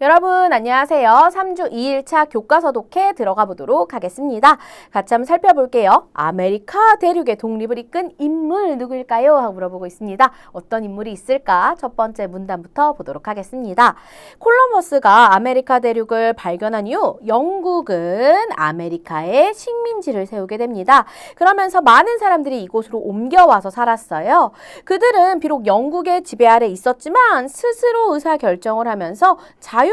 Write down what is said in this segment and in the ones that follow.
여러분 안녕하세요. 3주 2일차 교과서 독해 들어가 보도록 하겠습니다. 같이 한번 살펴볼게요. 아메리카 대륙의 독립을 이끈 인물 누구일까요? 하고 물어보고 있습니다. 어떤 인물이 있을까? 첫 번째 문단부터 보도록 하겠습니다. 콜럼버스가 아메리카 대륙을 발견한 이후 영국은 아메리카에 식민지를 세우게 됩니다. 그러면서 많은 사람들이 이곳으로 옮겨와서 살았어요. 그들은 비록 영국의 지배 아래 있었지만 스스로 의사결정을 하면서 자유롭게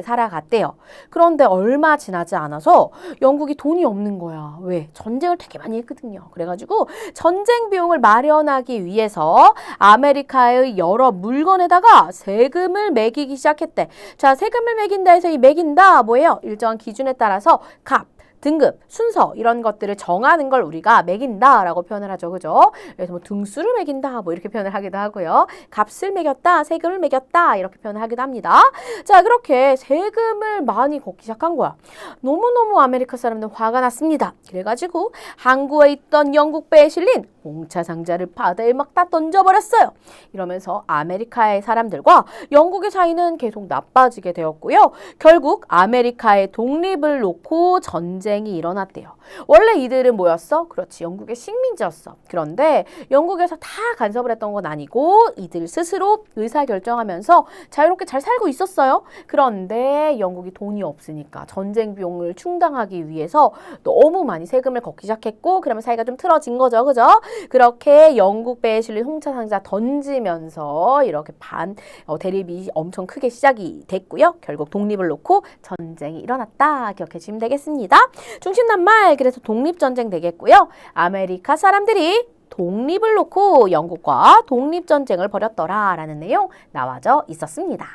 살아갔대요. 그런데 얼마 지나지 않아서 영국이 돈이 없는 거야. 왜? 전쟁을 되게 많이 했거든요. 그래가지고 전쟁 비용을 마련하기 위해서 아메리카의 여러 물건에다가 세금을 매기기 시작했대. 자, 세금을 매긴다 해서 이 매긴다 뭐예요? 일정한 기준에 따라서 값, 등급, 순서 이런 것들을 정하는 걸 우리가 매긴다 라고 표현을 하죠. 그죠? 그래서 뭐 등수를 매긴다 뭐 이렇게 표현을 하기도 하고요. 값을 매겼다, 세금을 매겼다 이렇게 표현을 하기도 합니다. 자, 그렇게 세금을 많이 걷기 시작한 거야. 너무너무 아메리카 사람들 화가 났습니다. 그래가지고 항구에 있던 영국 배에 실린 홍차 상자를 바다에 막 다 던져버렸어요. 이러면서 아메리카의 사람들과 영국의 사이는 계속 나빠지게 되었고요. 결국 아메리카의 독립을 놓고 전쟁이 일어났대요. 원래 이들은 뭐였어? 그렇지, 영국의 식민지였어. 그런데 영국에서 다 간섭을 했던 건 아니고 이들 스스로 의사결정하면서 자유롭게 잘 살고 있었어요. 그런데 영국이 돈이 없으니까 전쟁 비용을 충당하기 위해서 너무 많이 세금을 걷기 시작했고 그러면 사이가 좀 틀어진 거죠. 그죠? 그렇게 영국 배에 실린 홍차 상자 던지면서 이렇게 대립이 엄청 크게 시작이 됐고요. 결국 독립을 놓고 전쟁이 일어났다. 기억해 주시면 되겠습니다. 중심낱말 그래서 독립전쟁 되겠고요. 아메리카 사람들이 독립을 놓고 영국과 독립전쟁을 벌였더라 라는 내용 나와져 있었습니다.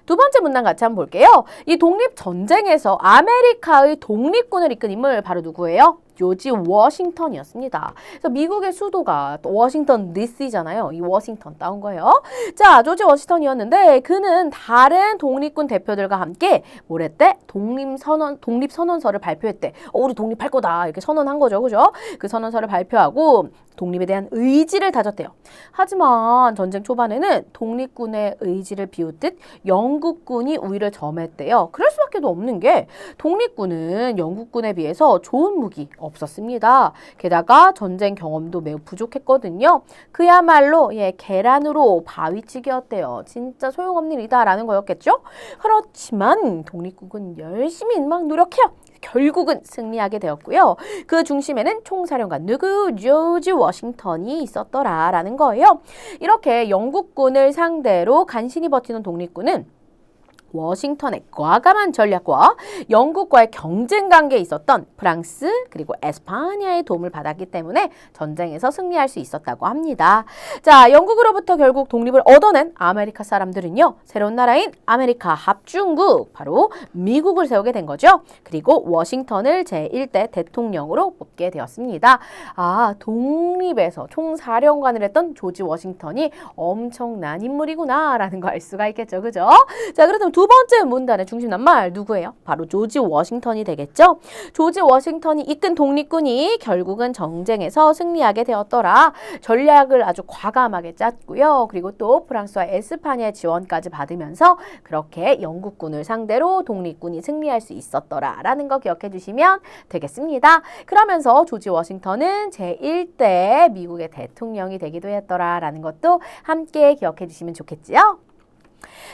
두 번째 문단 같이 한번 볼게요. 이 독립전쟁에서 아메리카의 독립군을 이끈 인물 바로 누구예요? 조지 워싱턴이었습니다. 그래서 미국의 수도가 또 워싱턴 DC잖아요. 이 워싱턴 따온 거예요. 자, 조지 워싱턴이었는데 그는 다른 독립군 대표들과 함께 뭘 했대? 독립선언서를 발표했대. 우리 독립할 거다. 이렇게 선언한 거죠. 그죠? 그 선언서를 발표하고 독립에 대한 의지를 다졌대요. 하지만 전쟁 초반에는 독립군의 의지를 비웃듯 영국군이 우위를 점했대요. 그럴 수밖에 없는 게 독립군은 영국군에 비해서 좋은 무기 없었습니다. 게다가 전쟁 경험도 매우 부족했거든요. 그야말로 계란으로 바위치기였대요. 진짜 소용없는 일이다라는 거였겠죠? 그렇지만 독립국은 열심히 막 노력해요. 결국은 승리하게 되었고요. 그 중심에는 총사령관 누구? 조지 워싱턴이 있었더라라는 거예요. 이렇게 영국군을 상대로 간신히 버티는 독립군은 워싱턴의 과감한 전략과 영국과의 경쟁 관계에 있었던 프랑스 그리고 에스파냐의 도움을 받았기 때문에 전쟁에서 승리할 수 있었다고 합니다. 자, 영국으로부터 결국 독립을 얻어낸 아메리카 사람들은요. 새로운 나라인 아메리카 합중국, 바로 미국을 세우게 된 거죠. 그리고 워싱턴을 제1대 대통령으로 뽑게 되었습니다. 아, 독립에서 총사령관을 했던 조지 워싱턴이 엄청난 인물이구나 라는 거 알 수가 있겠죠. 그죠? 자, 그렇다면 두 번째 문단의 중심낱말 누구예요? 바로 조지 워싱턴이 되겠죠. 조지 워싱턴이 이끈 독립군이 결국은 전쟁에서 승리하게 되었더라. 전략을 아주 과감하게 짰고요. 그리고 또 프랑스와 에스파냐의 지원까지 받으면서 그렇게 영국군을 상대로 독립군이 승리할 수 있었더라 라는 거 기억해 주시면 되겠습니다. 그러면서 조지 워싱턴은 제1대 미국의 대통령이 되기도 했더라 라는 것도 함께 기억해 주시면 좋겠지요.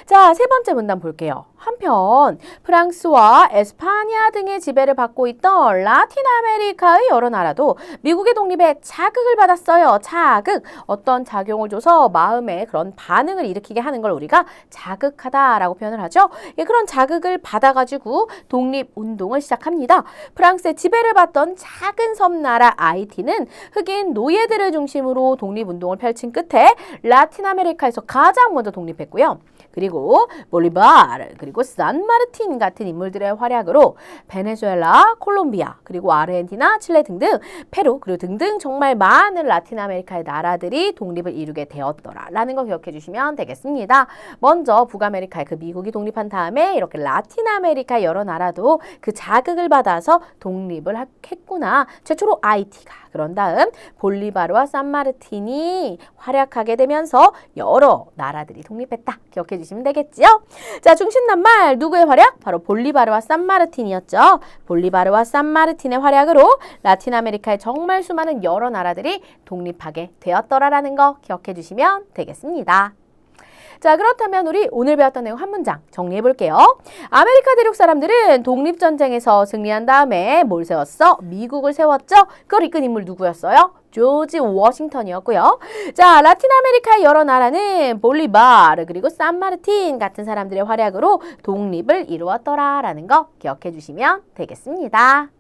자, 세 번째 문단 볼게요. 한편 프랑스와 에스파냐 등의 지배를 받고 있던 라틴 아메리카의 여러 나라도 미국의 독립에 자극을 받았어요. 자극. 어떤 작용을 줘서 마음에 그런 반응을 일으키게 하는 걸 우리가 자극하다라고 표현을 하죠. 그런 자극을 받아가지고 독립운동을 시작합니다. 프랑스의 지배를 받던 작은 섬나라 아이티는 흑인 노예들을 중심으로 독립운동을 펼친 끝에 라틴 아메리카에서 가장 먼저 독립했고요. 그리고 볼리바르, 그리고 산마르틴 같은 인물들의 활약으로 베네수엘라, 콜롬비아, 그리고 아르헨티나, 칠레 등등, 페루, 그리고 등등 정말 많은 라틴 아메리카의 나라들이 독립을 이루게 되었더라라는 거 기억해 주시면 되겠습니다. 먼저 북아메리카의 그 미국이 독립한 다음에 이렇게 라틴 아메리카 여러 나라도 그 자극을 받아서 독립을 했구나. 최초로 아이티가 그런 다음 볼리바르와 산마르틴이 활약하게 되면서 여러 나라들이 독립했다. 기억해 주시면 되겠지요? 자, 중심낱말 누구의 활약? 바로 볼리바르와 산마르틴이었죠. 볼리바르와 산마르틴의 활약으로 라틴 아메리카의 정말 수많은 여러 나라들이 독립하게 되었더라라는 거 기억해 주시면 되겠습니다. 자, 그렇다면 우리 오늘 배웠던 내용 한 문장 정리해 볼게요. 아메리카 대륙 사람들은 독립전쟁에서 승리한 다음에 뭘 세웠어? 미국을 세웠죠? 그걸 이끈 인물 누구였어요? 조지 워싱턴이었고요. 자, 라틴 아메리카의 여러 나라는 볼리바르 그리고 산마르틴 같은 사람들의 활약으로 독립을 이루었더라라는 거 기억해 주시면 되겠습니다.